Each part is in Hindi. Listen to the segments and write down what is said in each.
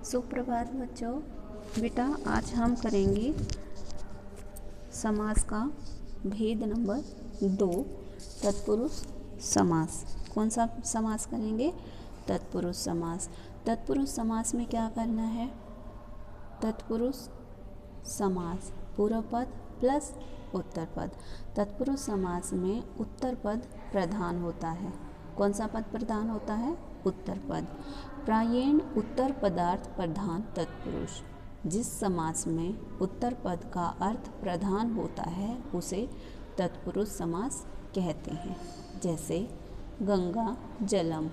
सुप्रभात बच्चों। बेटा आज हम करेंगे समास का भेद नंबर 2, तत्पुरुष समास। कौन सा समास करेंगे? तत्पुरुष समास। तत्पुरुष समास में क्या करना है? तत्पुरुष समास पूर्व पद प्लस उत्तर पद। तत्पुरुष समास में उत्तर पद प्रधान होता है। कौन सा पद प्रधान होता है? उत्तर पद। प्रायेण उत्तर पदार्थ प्रधान तत्पुरुष। जिस समास में उत्तर पद का अर्थ प्रधान होता है उसे तत्पुरुष समास कहते हैं। जैसे गंगा जलम,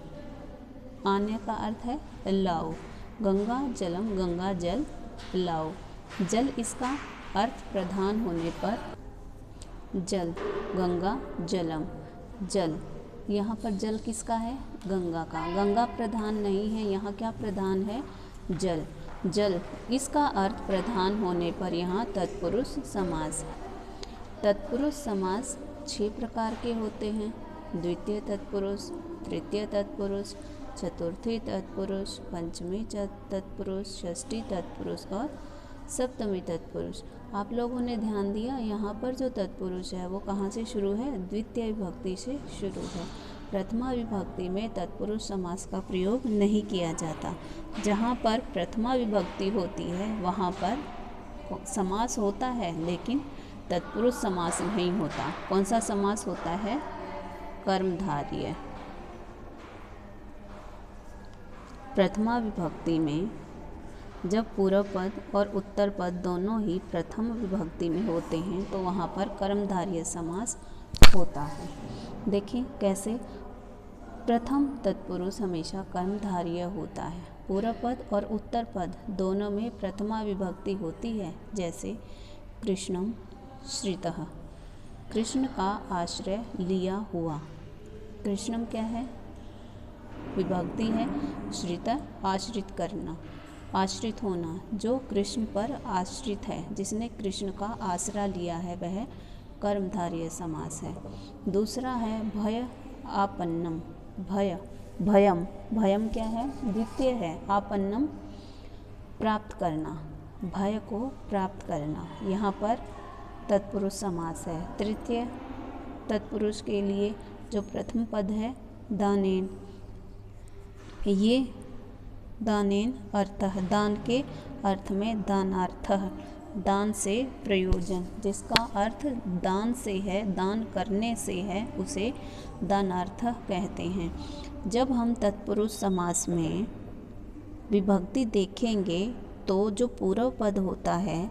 आने का अर्थ है लाओ। गंगा जलम, गंगा जल लाओ। जल इसका अर्थ प्रधान होने पर जल, गंगा जलम जल। यहाँ पर जल किसका है? गंगा का। गंगा प्रधान नहीं है, यहाँ क्या प्रधान है? जल। जल इसका अर्थ प्रधान होने पर यहाँ तत्पुरुष समास। तत्पुरुष समास 6 प्रकार के होते हैं। द्वितीय तत्पुरुष, तृतीय तत्पुरुष, चतुर्थी तत्पुरुष, पंचमी तत्पुरुष, षष्ठी तत्पुरुष और सप्तमी तत्पुरुष। आप लोगों ने ध्यान दिया, यहाँ पर जो तत्पुरुष है वो कहाँ से शुरू है? द्वितीय विभक्ति से शुरू है। प्रथमा विभक्ति में तत्पुरुष समास का प्रयोग नहीं किया जाता। जहाँ पर प्रथमा विभक्ति होती है वहाँ पर समास होता है, लेकिन तत्पुरुष समास नहीं होता। कौन सा समास होता है? कर्मधारय। प्रथमा विभक्ति में जब पूर्व पद और उत्तर पद दोनों ही प्रथम विभक्ति में होते हैं तो वहाँ पर कर्मधारय समास होता है। देखिए कैसे। प्रथम तत्पुरुष हमेशा कर्मधारय होता है। पूर्व पद और उत्तर पद दोनों में प्रथमा विभक्ति होती है। जैसे कृष्णम श्रितः, कृष्ण का आश्रय लिया हुआ। कृष्णम क्या है? विभक्ति है। श्रित आश्रित करना, आश्रित होना। जो कृष्ण पर आश्रित है, जिसने कृष्ण का आसरा लिया है, वह कर्मधारय समास है। दूसरा है भय आपन्नम। भय, भयम, भयम क्या है? द्वितीय है। आपन्नम प्राप्त करना, भय को प्राप्त करना। यहाँ पर तत्पुरुष समास है। तृतीय तत्पुरुष के लिए जो प्रथम पद है दानेन, ये दानेन अर्थः, दान के अर्थ में दानार्थः, दान से प्रयोजन। जिसका अर्थ दान से है, दान करने से है, उसे दानार्थः कहते हैं। जब हम तत्पुरुष समास में विभक्ति देखेंगे तो जो पूर्व पद होता है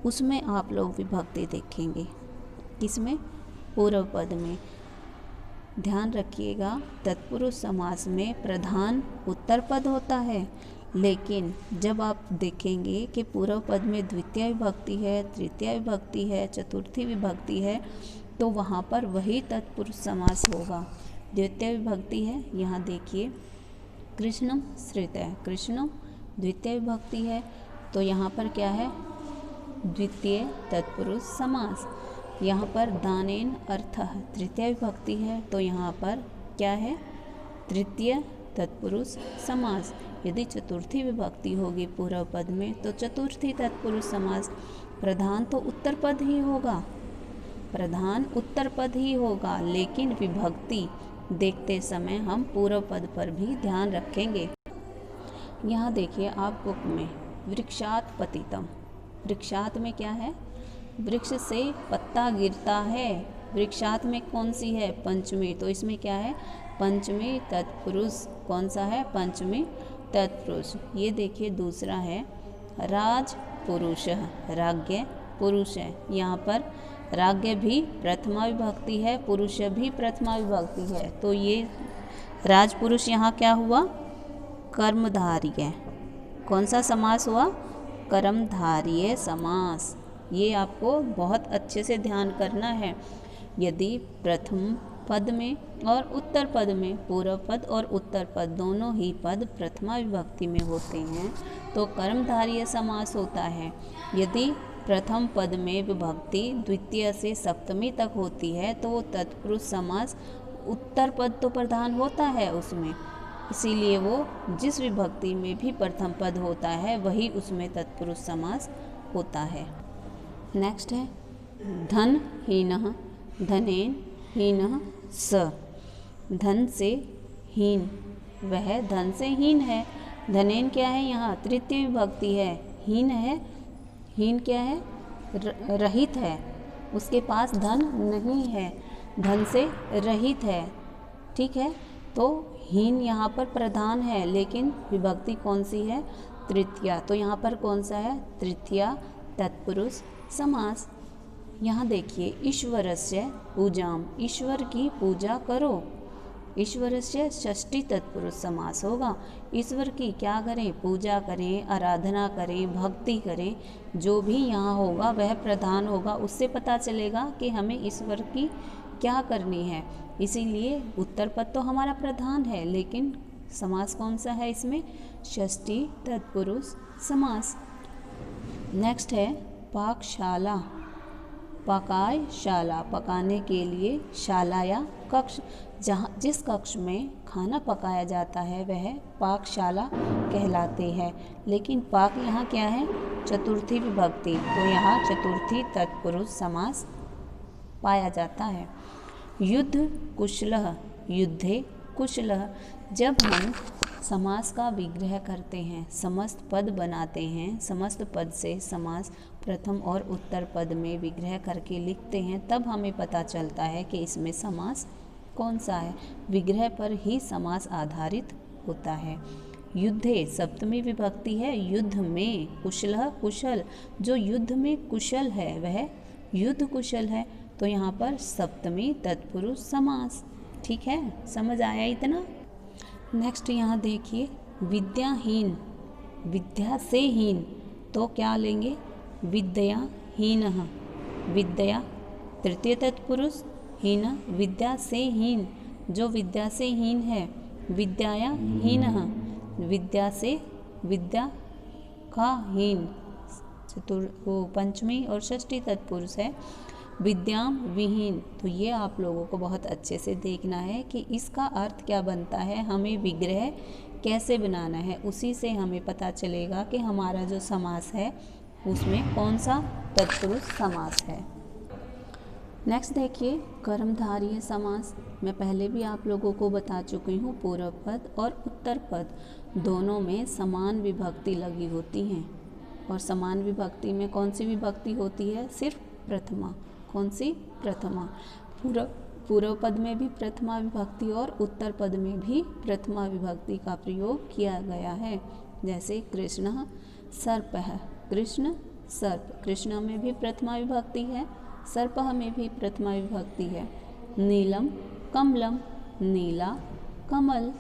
उसमें आप लोग विभक्ति देखेंगे। किसमें? पूर्व पद में। ध्यान रखिएगा, तत्पुरुष समास में प्रधान उत्तर पद होता है, लेकिन जब आप देखेंगे कि पूर्व पद में द्वितीय विभक्ति है, तृतीय विभक्ति है, चतुर्थी विभक्ति है, तो वहाँ पर वही तत्पुरुष समास होगा। द्वितीय विभक्ति है, यहाँ देखिए कृष्णम श्रित है, कृष्णम द्वितीय विभक्ति है, तो यहाँ पर क्या है? द्वितीय तत्पुरुष समास। यहाँ पर दानेन अर्थः तृतीय विभक्ति है, तो यहाँ पर क्या है? तृतीय तत्पुरुष समास। यदि चतुर्थी विभक्ति होगी पूर्व पद में तो चतुर्थी तत्पुरुष समास। प्रधान तो उत्तर पद ही होगा, प्रधान उत्तर पद ही होगा, लेकिन विभक्ति देखते समय हम पूर्व पद पर भी ध्यान रखेंगे। यहाँ देखिए आप बुक में वृक्षात पतितम। वृक्षात में क्या है? वृक्ष से पत्ता गिरता है। वृक्षात में कौन सी है? पंचमी। तो इसमें क्या है? पंचमी तत्पुरुष। कौन सा है? पंचमी तत्पुरुष। ये देखिए दूसरा है राज पुरुष, राज्ञ पुरुष है। यहाँ पर राज्ञ भी प्रथमा विभक्ति है, पुरुष भी प्रथमा विभक्ति है, तो ये राजपुरुष यहाँ क्या हुआ? कर्मधारय। कौन सा समास हुआ? कर्मधारय समास। ये आपको बहुत अच्छे से ध्यान करना है। यदि प्रथम पद में और उत्तर पद में, पूर्व पद और उत्तर पद दोनों ही पद प्रथमा विभक्ति में होते हैं तो कर्मधारय समास होता है। यदि प्रथम पद में विभक्ति द्वितीय से सप्तमी तक होती है तो वो तत्पुरुष समास। उत्तर पद तो प्रधान होता है उसमें, इसीलिए वो जिस विभक्ति में भी प्रथम पद होता है वही उसमें तत्पुरुष समास होता है। नेक्स्ट है धन हीनः धनेन हीनः स। धन से हीन, वह धन से हीन है। धनेन क्या है, यहाँ तृतीय विभक्ति है। हीन है, हीन क्या है, रहित है, उसके पास धन नहीं है, धन से रहित है। ठीक है, तो हीन यहाँ पर प्रधान है, लेकिन विभक्ति कौन सी है, तृतीया। तो यहाँ पर कौन सा है, तृतीया तत्पुरुष समास। यहाँ देखिए ईश्वरस्य पूजाम, ईश्वर की पूजा करो। ईश्वरस्य षष्ठी तत्पुरुष समास होगा। ईश्वर की क्या करें, पूजा करें, आराधना करें, भक्ति करें। जो भी यहाँ होगा वह प्रधान होगा, उससे पता चलेगा कि हमें ईश्वर की क्या करनी है। इसीलिए उत्तर पद तो हमारा प्रधान है, लेकिन समास कौन सा है इसमें, षष्ठी तत्पुरुष समास। नेक्स्ट है पाकशाला। पकायशाला, पकाने के लिए, शाला या कक्ष, जिस कक्ष में खाना पकाया जाता है वह पाकशाला कहलाते हैं। लेकिन पाक यहाँ क्या है, चतुर्थी विभक्ति, तो यहाँ चतुर्थी तत्पुरुष समास पाया जाता है। युद्ध कुशलः, युद्धे कुशलः। जब हम समास का विग्रह करते हैं, समस्त पद बनाते हैं, समस्त पद से समास प्रथम और उत्तर पद में विग्रह करके लिखते हैं, तब हमें पता चलता है कि इसमें समास कौन सा है। विग्रह पर ही समास आधारित होता है। युद्धे सप्तमी विभक्ति है, युद्ध में, कुशलः कुशल, जो युद्ध में कुशल है वह युद्ध कुशल है। तो यहाँ पर सप्तमी तत्पुरुष समास। ठीक है, समझ आया इतना। नेक्स्ट यहाँ देखिए विद्याहीन, विद्या से हीन, तो क्या लेंगे, विद्या हीनः। विद्या तृतीय तत्पुरुष, हीन विद्या से हीन, जो विद्या से हीन है, विद्याया हीनः, विद्या से, विद्या का हीन, पंचमी और षष्ठी तत्पुरुष है। विद्याम विहीन, तो ये आप लोगों को बहुत अच्छे से देखना है कि इसका अर्थ क्या बनता है, हमें विग्रह कैसे बनाना है, उसी से हमें पता चलेगा कि हमारा जो समास है उसमें कौन सा तत्पुरुष समास है। नेक्स्ट देखिए कर्मधारय समास। मैं पहले भी आप लोगों को बता चुकी हूँ, पूर्व पद और उत्तर पद दोनों में समान विभक्ति लगी होती हैं। और समान विभक्ति में कौन सी विभक्ति होती है, सिर्फ प्रथमा। कौन सी, प्रथमा। पूर्व पद में भी प्रथमा विभक्ति और उत्तर पद में भी प्रथमा विभक्ति का प्रयोग किया गया है। जैसे कृष्ण सर्पः, कृष्ण सर्प, कृष्ण में भी प्रथमा विभक्ति है, सर्प में भी प्रथमा विभक्ति है। नीलम कमलम, नीला कमल।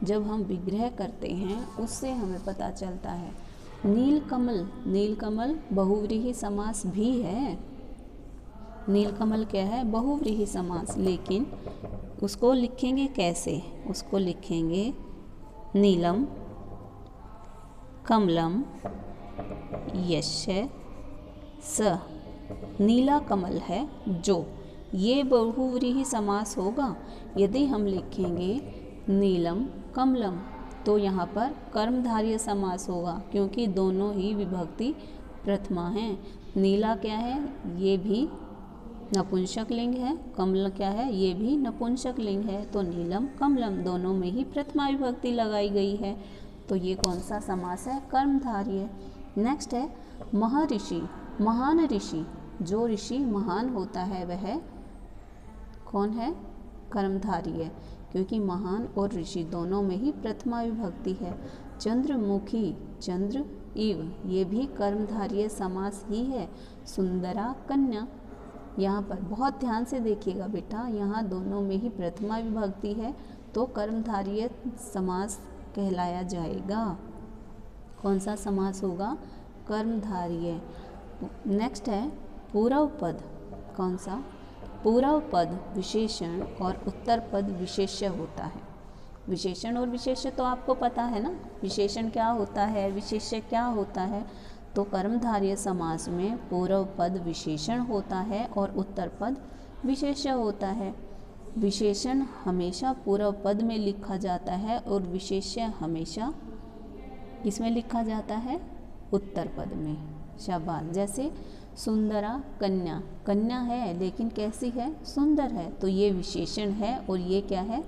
जब हम विग्रह करते हैं उससे हमें पता चलता है। नील कमल, नील कमल बहुव्रीहि समास भी है। नील कमल क्या है, बहुव्रीहि समास, लेकिन उसको लिखेंगे कैसे, उसको लिखेंगे नीलम कमलम यस्य स। नीला कमल है जो, ये बहुव्रीहि समास होगा। यदि हम लिखेंगे नीलम कमलम तो यहाँ पर कर्मधारय समास होगा, क्योंकि दोनों ही विभक्ति प्रथमा हैं। नीला क्या है, ये भी नपुंसक लिंग है, कमल क्या है, ये भी नपुंसक लिंग है। तो नीलम कमलम दोनों में ही प्रथमा विभक्ति लगाई गई है। तो ये कौन सा समास है, कर्मधारय। नेक्स्ट है महर्षि, महान ऋषि। जो ऋषि महान होता है वह कौन है, कर्मधारय, क्योंकि महान और ऋषि दोनों में ही प्रथमा विभक्ति है। चंद्रमुखी, चंद्र इव, ये भी कर्मधारय समास ही है। सुंदरा कन्या, यहाँ पर बहुत ध्यान से देखिएगा बेटा, यहाँ दोनों में ही प्रथमा विभक्ति है, तो कर्मधारय समास कहलाया जाएगा। कौन सा समास होगा, कर्मधारय। नेक्स्ट है पूर्व पद। कौन सा, पूर्व पद विशेषण और उत्तर पद विशेष्य होता है। विशेषण और विशेष्य तो आपको पता है ना, विशेषण क्या होता है, विशेष्य क्या होता है। तो कर्मधारय समास में पूर्व पद विशेषण होता है और उत्तर पद विशेष्य होता है। विशेषण हमेशा पूर्व पद में लिखा जाता है और विशेष्य हमेशा किसमें लिखा जाता है? उत्तर पद में। शाबाश। जैसे सुंदरा कन्या, कन्या है लेकिन कैसी है? सुंदर है, तो ये विशेषण है और ये क्या है?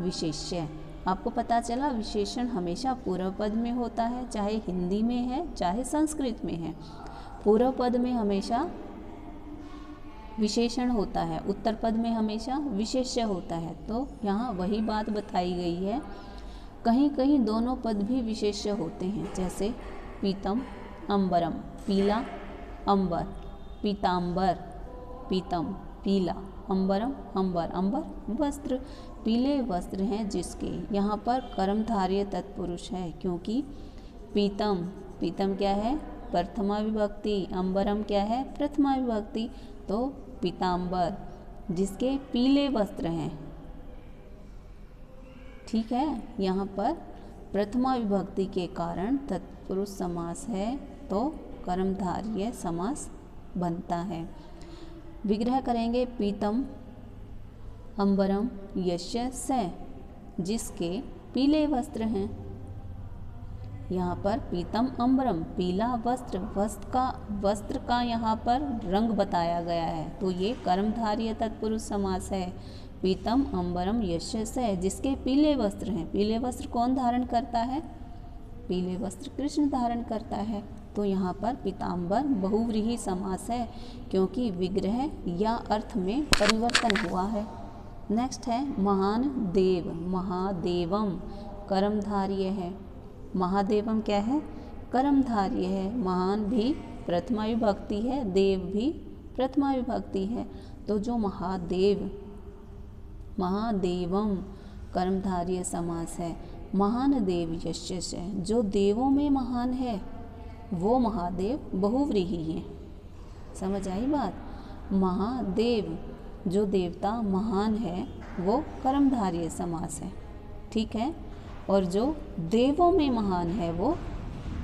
विशेष्य। आपको पता चला विशेषण हमेशा पूर्व पद में होता है, चाहे हिंदी में है चाहे संस्कृत में है। पूर्व पद में हमेशा विशेषण होता है, उत्तर पद में हमेशा विशेष्य होता है। तो यहाँ वही बात बताई गई है। कहीं कहीं दोनों पद भी विशेष्य होते हैं, जैसे पीतम अंबरम, पीला अंबर, पीतांबर पीतम पीला, अंबरम अंबर, अंबर वस्त्र, पीले वस्त्र हैं जिसके। यहाँ पर कर्मधारय तत्पुरुष है, क्योंकि पीतम, पीतम क्या है? प्रथमा विभक्ति, अंबरम क्या है? प्रथमा विभक्ति। तो पीतांबर जिसके पीले वस्त्र हैं, ठीक है। यहाँ पर प्रथमा विभक्ति के कारण तत्पुरुष समास है, तो कर्मधारय समास बनता है। विग्रह करेंगे पीतम अंबरम यस्य स, जिसके पीले वस्त्र हैं। यहाँ पर पीतम अंबरम, पीला वस्त्र, वस्त्र का यहाँ पर रंग बताया गया है, तो ये कर्मधारय तत्पुरुष समास है। पीतम अंबरम यस्य स, जिसके पीले वस्त्र हैं। पीले वस्त्र कौन धारण करता है? पीले वस्त्र कृष्ण धारण करता है। तो यहाँ पर पीतांबर बहुव्रीहि समास है, क्योंकि विग्रह या अर्थ में परिवर्तन हुआ है। नेक्स्ट है महान देव, महादेवम कर्मधारय है। महादेवम क्या है? कर्मधारय है। महान भी प्रथमा विभक्ति है, देव भी प्रथमा विभक्ति है। तो जो महादेव, महादेवम कर्मधारय समास है। महान देव यस्य स, जो देवों में महान है वो महादेव बहुव्रीहि है। समझ आई बात? महादेव जो देवता महान है वो कर्मधारय समास है, ठीक है। और जो देवों में महान है वो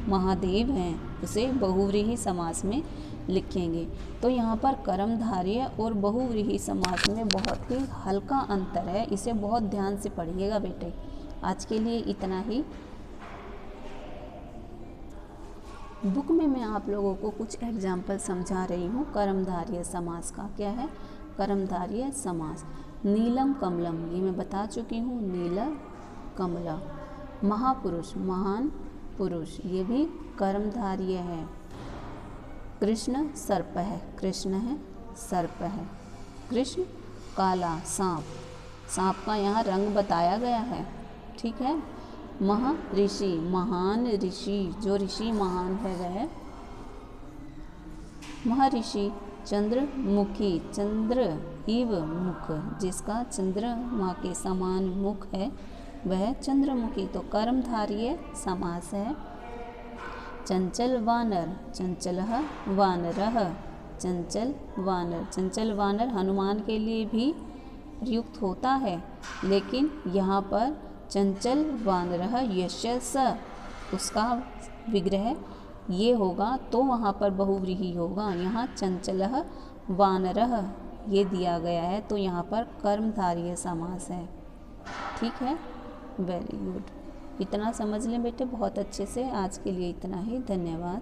महादेव हैं, उसे बहुव्रीहि समास में लिखेंगे। तो यहाँ पर कर्मधारय और बहुव्रीहि समास में बहुत ही हल्का अंतर है, इसे बहुत ध्यान से पढ़िएगा बेटे। आज के लिए इतना ही। बुक में मैं आप लोगों को कुछ एग्जाम्पल समझा रही हूँ कर्मधारय समास का। क्या है कर्मधारय समास? नीलम कमलम, ये मैं बता चुकी हूँ, नीला कमला। महापुरुष, महान पुरुष, ये भी कर्मधारय है। कृष्ण सर्प है, कृष्ण है सर्प है। कृष्ण काला, सांप, सांप का यहाँ रंग बताया गया है, ठीक है। महर्षि, महान ऋषि, जो ऋषि महान है वह महर्षि। चंद्रमुखी, चंद्र इव मुख, जिसका चंद्रमा के समान मुख है वह चंद्रमुखी। तो कर्मधारय समास है। चंचल वानर, चंचलः वानरः, चंचल वानर। चंचल वानर हनुमान के लिए भी प्रयुक्त होता है, लेकिन यहाँ पर चंचल वानरः यस्य स, उसका विग्रह ये होगा तो वहाँ पर बहुव्रीहि होगा। यहाँ चंचलः वानरः ये दिया गया है, तो यहाँ पर कर्मधारय समास है, ठीक है। वेरी गुड, इतना समझ लें बेटे बहुत अच्छे से। आज के लिए इतना ही, धन्यवाद।